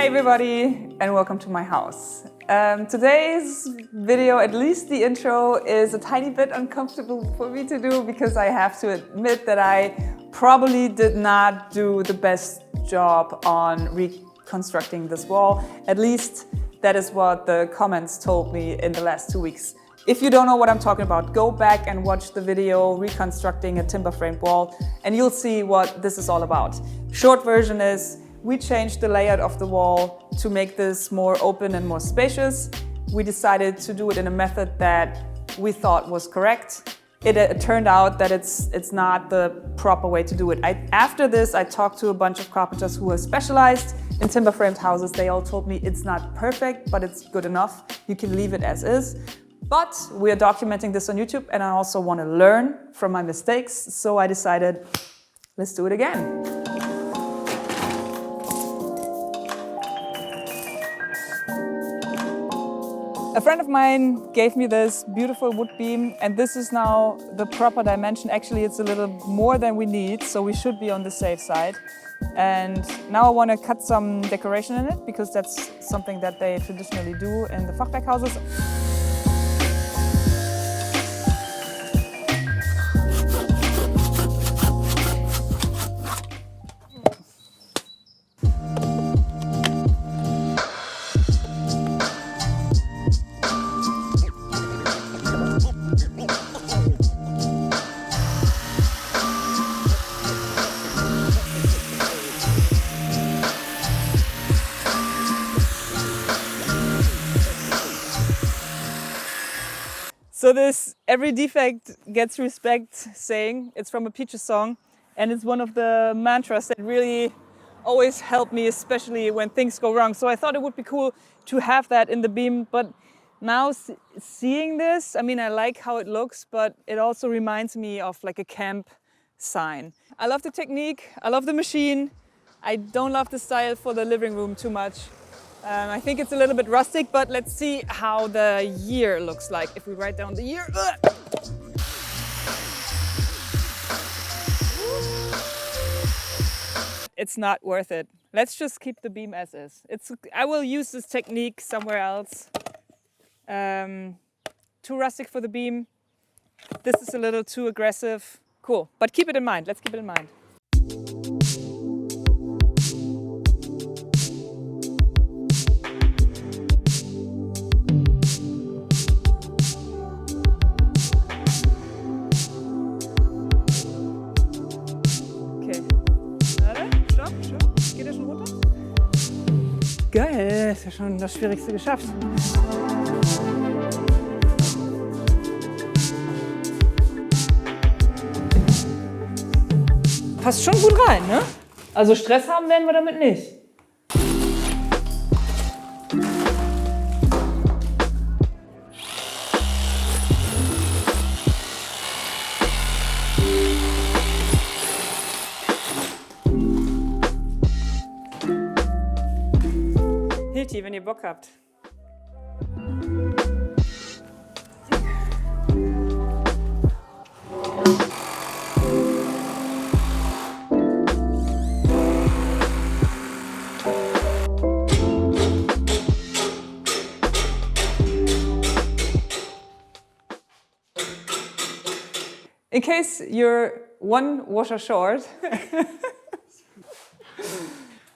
Hey everybody, and welcome to my house. Today's video, at least the intro, is a tiny bit uncomfortable for me to do because I have to admit that I probably did not do the best job on reconstructing this wall. At least that is what the comments told me in the last 2 weeks. If you don't know what I'm talking about, go back and watch the video reconstructing a timber framed wall and you'll see what this is all about. Short version is, we changed the layout of the wall to make this more open and more spacious. We decided to do it in a method that we thought was correct. It turned out that it's not the proper way to do it. After this, I talked to a bunch of carpenters who are specialized in timber framed houses. They all told me it's not perfect, but it's good enough. You can leave it as is. But we are documenting this on YouTube and I also want to learn from my mistakes. So I decided, let's do it again. A friend of mine gave me this beautiful wood beam and this is now the proper dimension. Actually, it's a little more than we need, so we should be on the safe side. And now I want to cut some decoration in it because that's something that they traditionally do in the Fachwerkhouses. So this "every defect gets respect" saying, it's from a Peaches song and it's one of the mantras that really always help me, especially when things go wrong. So I thought it would be cool to have that in the beam, but now seeing this, I mean, I like how it looks, but it also reminds me of like a camp sign. I love the technique, I love the machine. I don't love the style for the living room too much. I think it's a little bit rustic, but let's see how the year looks like. If we write down the year. It's not worth it. Let's just keep the beam as is. I will use this technique somewhere else. Too rustic for the beam. This is a little too aggressive. Cool, but keep it in mind. Let's keep it in mind. Geil, ist ja schon das Schwierigste geschafft. Passt schon gut rein, ne? Also Stress haben werden wir damit nicht. Wenn ihr Bock habt. In case you're one washer short.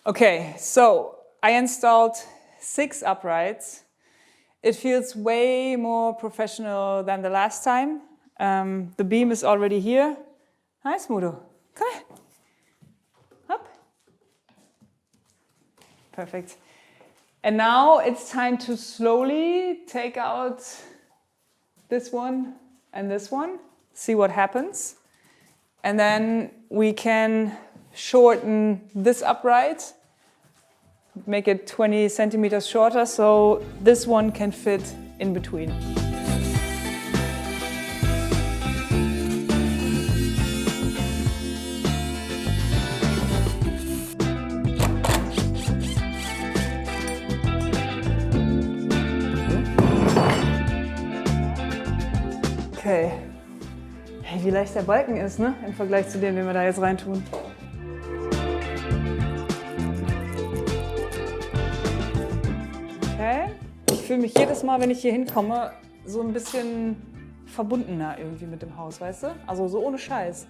Okay, so I installed 6 uprights. It feels way more professional than the last time. The beam is already here. Nice, Mudo. Come here. Up. Perfect. And now it's time to slowly take out this one and this one. See what happens. And then we can shorten this upright. Make it 20 centimeters shorter, so this one can fit in between. Okay. Hey, wie leicht der Balken ist, ne? Im Vergleich zu dem, den wir da jetzt reintun. fühle mich jedes Mal, wenn ich hier hinkomme, so ein bisschen verbundener irgendwie mit dem Haus, weißt du? Also so ohne Scheiß.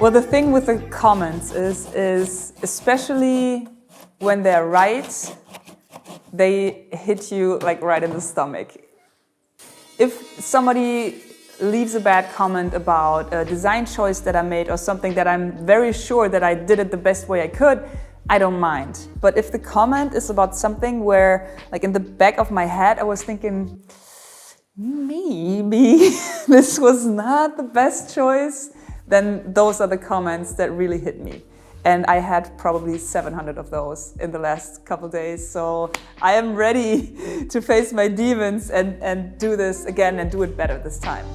Well, the thing with the comments is especially when they're right, they hit you like right in the stomach. If somebody leaves a bad comment about a design choice that I made or something that I'm very sure that I did it the best way I could, I don't mind. But if the comment is about something where, like in the back of my head, I was thinking, maybe this was not the best choice, then those are the comments that really hit me. And I had probably 700 of those in the last couple days. So I am ready to face my demons and do this again and do it better this time.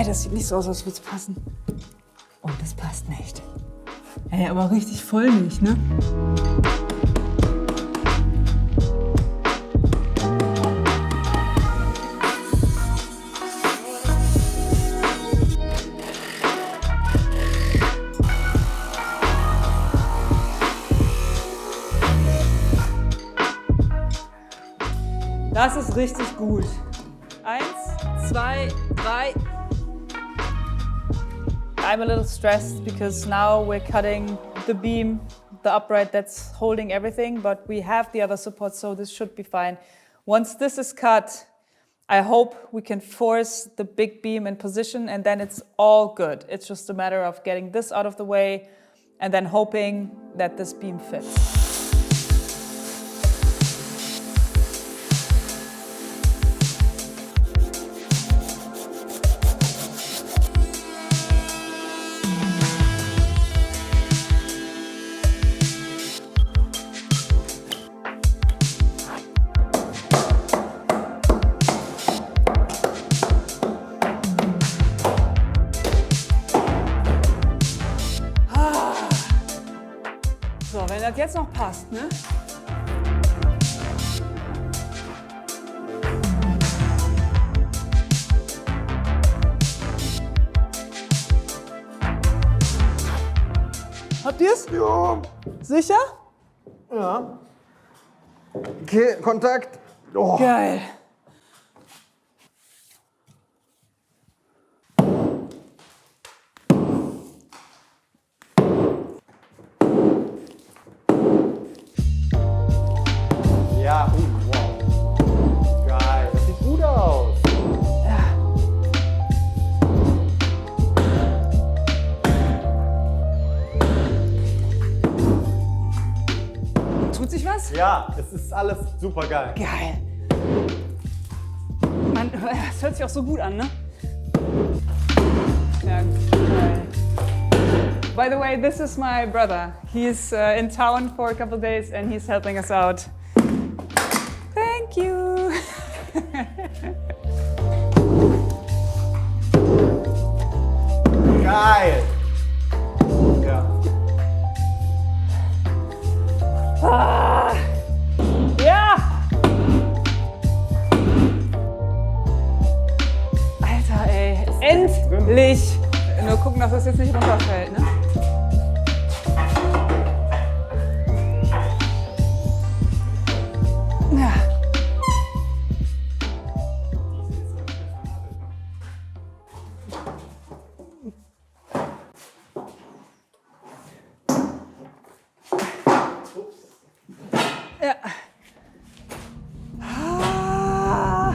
Das sieht nicht so aus, als würde es passen. Und das passt nicht. Ey, aber richtig voll nicht, ne? Das ist richtig gut. 1, 2, 3. I'm a little stressed because now we're cutting the beam, the upright that's holding everything, but we have the other support, so this should be fine. Once this is cut, I hope we can force the big beam in position and then it's all good. It's just a matter of getting this out of the way and then hoping that this beam fits. So, wenn das jetzt noch passt, ne? Habt ihr's? Ja. Sicher? Ja. Okay, Kontakt. Oh. Geil. Ja, wow. Geil, das sieht gut aus. Ja. Tut sich was? Ja, es ist alles super geil. Geil. Man, es hört sich auch so gut an, ne? Ja, geil. By the way, this is my brother. He's in town for a couple of days and he's helping us out. Thank you. Geil. Ja. Ah, ja! Alter, ey. Endlich! Nur gucken, dass das jetzt nicht runterfällt, ne? Ja. Ja. Ah.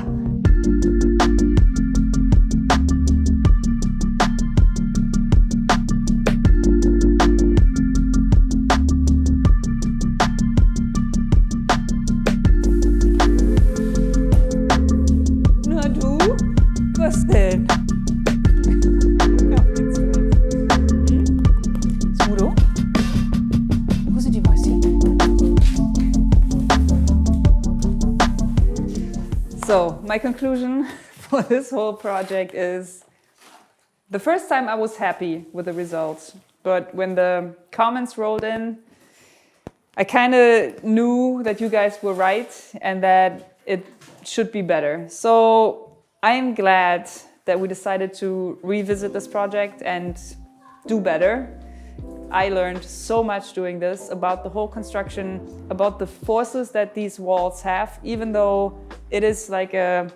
So my conclusion for this whole project is the first time I was happy with the results, but when the comments rolled in, I kind of knew that you guys were right and that it should be better. So I am glad that we decided to revisit this project and do better. I learned so much doing this about the whole construction, about the forces that these walls have, even though it is like a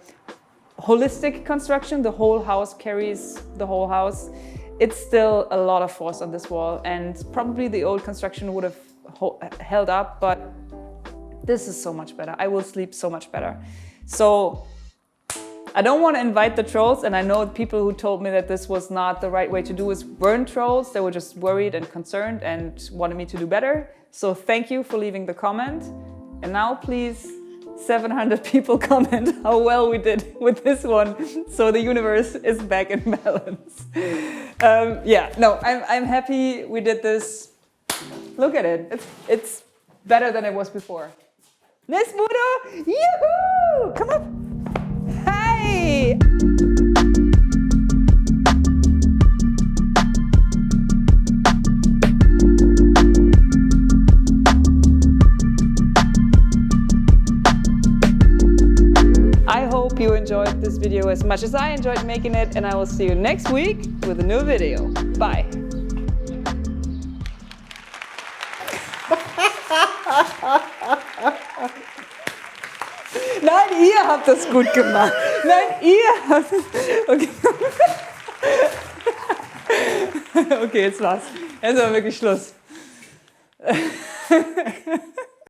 holistic construction, the whole house carries the whole house. It's still a lot of force on this wall, and probably the old construction would have held up, but this is so much better. I will sleep so much better. So I don't want to invite the trolls, and I know people who told me that this was not the right way to do is weren't trolls. They were just worried and concerned and wanted me to do better. So thank you for leaving the comment. And now please, 700 people comment how well we did with this one, so the universe is back in balance. Yeah, no, I'm happy we did this. Look at it, it's better than it was before. Nice, Mudo! Yoo-hoo! Come up! Hi! I hope you enjoyed this video as much as I enjoyed making it, and I will see you next week with a new video. Bye! Nein, ihr habt das gut gemacht. Nein, ihr habt es... Okay. Okay, jetzt war's. Jetzt war wirklich Schluss.